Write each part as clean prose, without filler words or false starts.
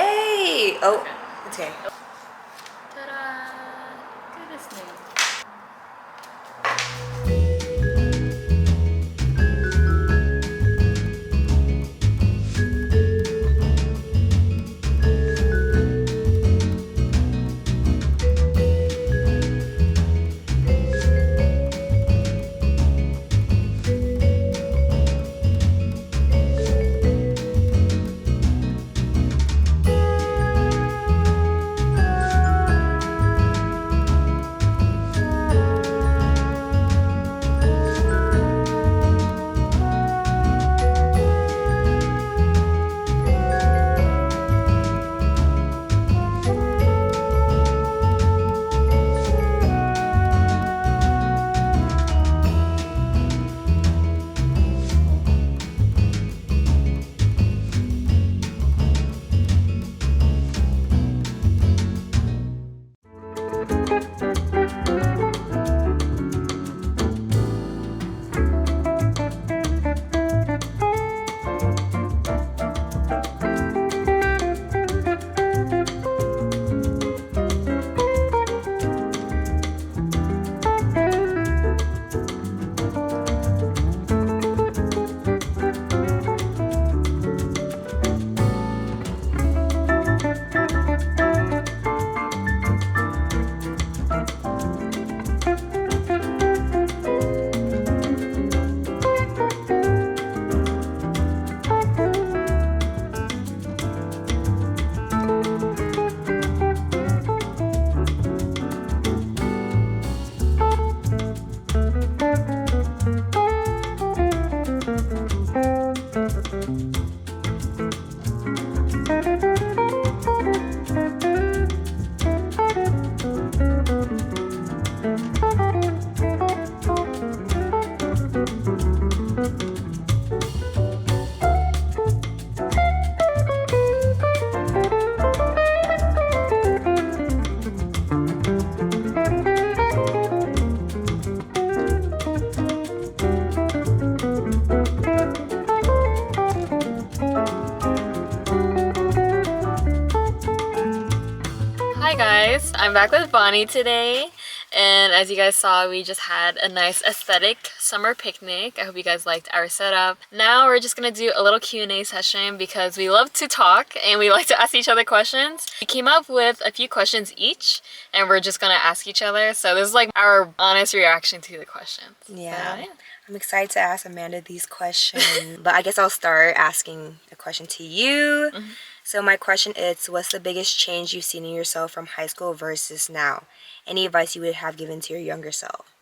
Yay! Oh, okay. Ta-da! Goodness me. Hi guys, I'm back with Bonnie today, and as you guys saw, we just had a nice aesthetic summer picnic. I hope you guys liked our setup. Now we're just gonna do a little Q&A session because we love to talk and we like to ask each other questions. We came up with a few questions each and we're just gonna ask each other, so this is like our honest reaction to the questions. Yeah. I'm excited to ask Amanda these questions, but I guess I'll start asking a question to you. So my question is, what's the biggest change you've seen in yourself from high school versus now? Any advice you would have given to your younger self?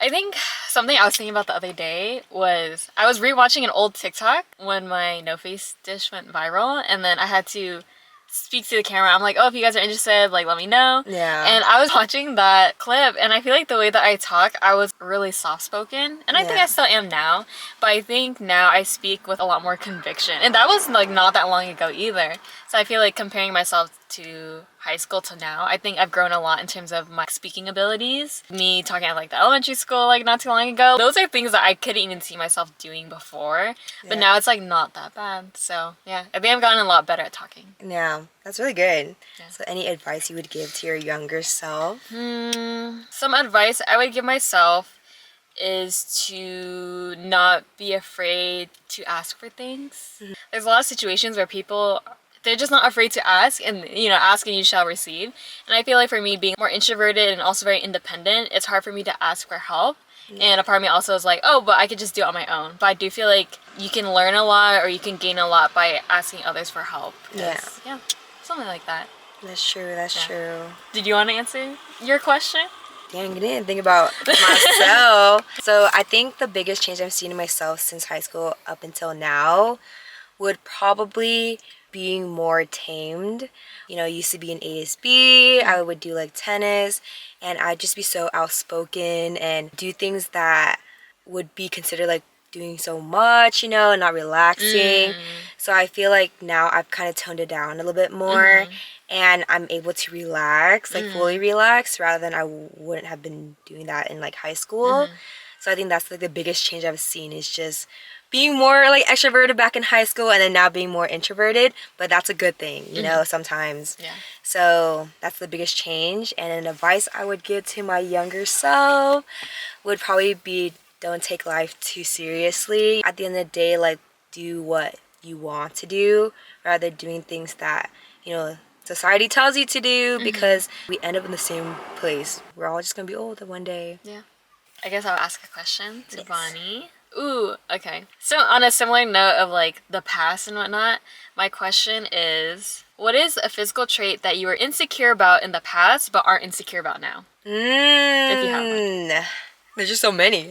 I think something I was thinking about the other day was I was rewatching an old TikTok when my no face dish went viral, and then I had to speak to the camera. I'm like, oh, if you guys are interested, like, let me know. Yeah. And I was watching that clip, and I feel like the way that I talk, I was really soft-spoken, and I think I still am now, but I think now I speak with a lot more conviction, and that was like not that long ago either. So I feel like comparing myself to high school to now, I think I've grown a lot in terms of my speaking abilities. Me talking at like the elementary school like not too long ago, those are things that I couldn't even see myself doing before, but now it's like not that bad. So yeah, I think I've gotten a lot better at talking. Yeah, that's really good. So any advice you would give to your younger self? Some advice I would give myself is to not be afraid to ask for things. There's a lot of situations where people, they're just not afraid to ask, and you know, ask and you shall receive. And I feel like for me, being more introverted and also very independent, it's hard for me to ask for help. And a part of me also is like, oh, but I could just do it on my own. But I do feel like you can learn a lot or you can gain a lot by asking others for help. Yeah, something like that. That's true, that's true. Did you want to answer your question? Dang, I didn't think about myself. So I think the biggest change I've seen in myself since high school up until now would probably being more tamed. You know, I used to be in ASB, I would do like tennis, and I'd just be so outspoken and do things that would be considered like doing so much, you know, and not relaxing. So I feel like now I've kind of toned it down a little bit more, and I'm able to relax, like fully relax, rather than I wouldn't have been doing that in like high school. So I think that's like the biggest change I've seen, is just being more like extroverted back in high school and then now being more introverted, but that's a good thing, you know, sometimes. Yeah. So that's the biggest change. And an advice I would give to my younger self would probably be, don't take life too seriously. At the end of the day, like, do what you want to do rather than doing things that, you know, society tells you to do, because we end up in the same place. We're all just gonna be old one day. Yeah. I guess I'll ask a question to Yes. Bonnie. Ooh, okay. So on a similar note of like the past and whatnot, my question is, what is a physical trait that you were insecure about in the past but aren't insecure about now? If you have one. There's just so many.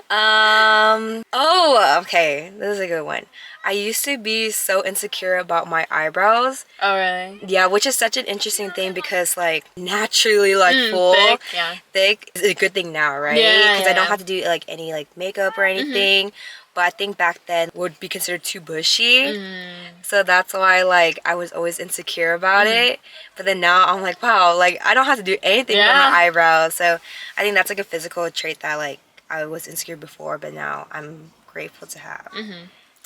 Oh, okay. This is a good one. I used to be so insecure about my eyebrows. Oh, really? Yeah, which is such an interesting thing because, like, naturally, like, full, thick, yeah. thick is a good thing now, right? Yeah, Because I don't yeah. have to do, like, any, like, makeup or anything. But I think back then would be considered too bushy. So that's why, like, I was always insecure about it. But then now I'm like, wow, like, I don't have to do anything with Yeah. my eyebrows. So I think that's, like, a physical trait that, like, I was insecure before, but now I'm grateful to have.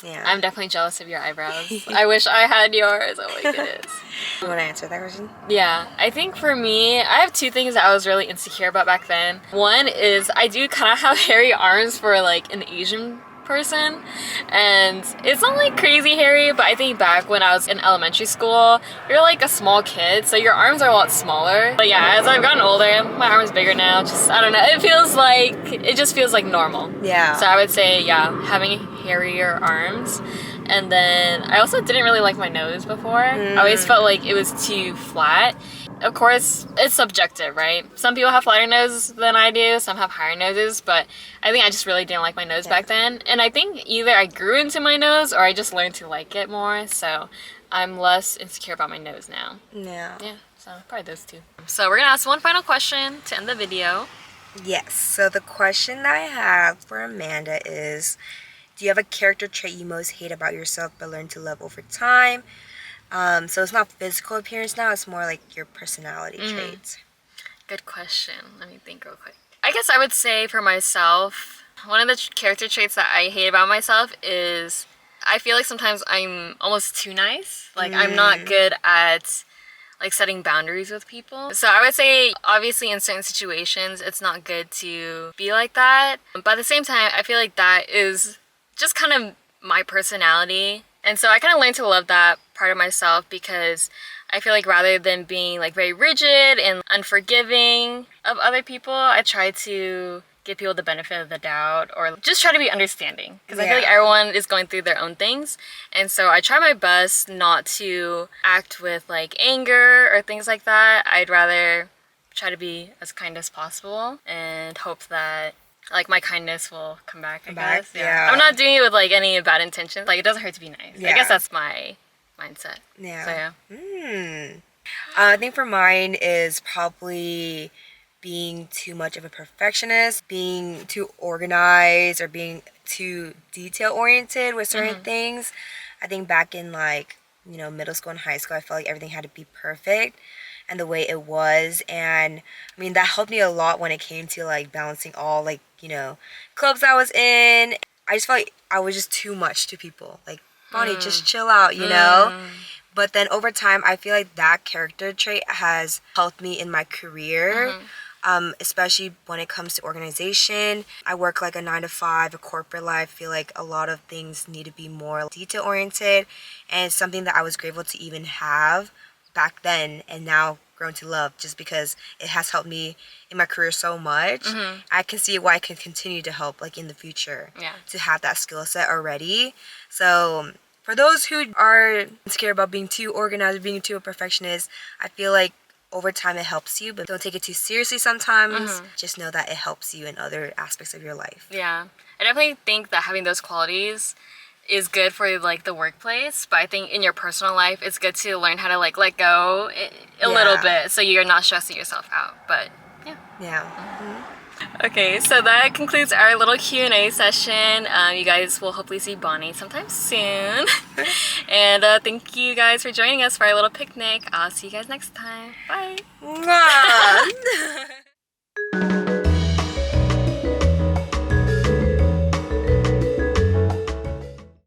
Yeah. I'm definitely jealous of your eyebrows. I wish I had yours. Oh my goodness. You want to answer that question? Yeah, I think for me, I have two things that I was really insecure about back then. One is I do kind of have hairy arms for like an Asian person, and it's not like crazy hairy, but I think back when I was in elementary school, you're like a small kid, so your arms are a lot smaller. But yeah, as I've gotten older, my arm's bigger now. Just, I don't know, it just feels like normal. Yeah. So I would say, yeah, having hairier arms. And then I also didn't really like my nose before. I always felt like it was too flat. Of course, it's subjective, right? Some people have flatter noses than I do, some have higher noses, but I think I just really didn't like my nose back then. And I think either I grew into my nose or I just learned to like it more, so I'm less insecure about my nose now. Yeah. Yeah, so probably those two. So we're gonna ask one final question to end the video. Yes. So the question that I have for Amanda is, do you have a character trait you most hate about yourself but learn to love over time? So it's not physical appearance now, it's more like your personality traits. Good question. Let me think real quick. I guess I would say for myself, one of the character traits that I hate about myself is I feel like sometimes I'm almost too nice. Like I'm not good at like setting boundaries with people. So I would say obviously in certain situations it's not good to be like that. But at the same time, I feel like that is just kind of my personality. And so I kind of learned to love that part of myself because I feel like rather than being like very rigid and unforgiving of other people, I try to give people the benefit of the doubt or just try to be understanding because I feel like everyone is going through their own things. And so I try my best not to act with like anger or things like that. I'd rather try to be as kind as possible and hope that like my kindness will come back, I guess. Yeah. I'm not doing it with like any bad intentions. Like it doesn't hurt to be nice. Yeah. I guess that's my mindset. Yeah. So yeah. I think for mine is probably being too much of a perfectionist, being too organized, or being too detail oriented with certain things. I think back in like, you know, middle school and high school, I felt like everything had to be perfect and the way it was. And I mean, that helped me a lot when it came to like balancing all like, you know, clubs I was in. I just felt like I was just too much to people. Like, Bonnie, just chill out, you know? But then over time, I feel like that character trait has helped me in my career, especially when it comes to organization. I work like a 9-to-5, a corporate life. I feel like a lot of things need to be more detail oriented, and it's something that I was grateful to even have back then and now grown to love just because it has helped me in my career so much. I can see why I can continue to help like in the future to have that skill set already. So for those who are scared about being too organized, being too a perfectionist, I feel like over time it helps you, but don't take it too seriously sometimes. Just know that it helps you in other aspects of your life. Yeah. I definitely think that having those qualities is good for like the workplace, but I think in your personal life it's good to learn how to like let go a little bit so you're not stressing yourself out. But yeah. Okay, so that concludes our little Q&A session. You guys will hopefully see Bonnie sometime soon. And thank you guys for joining us for our little picnic. I'll see you guys next time. Bye. Mwah.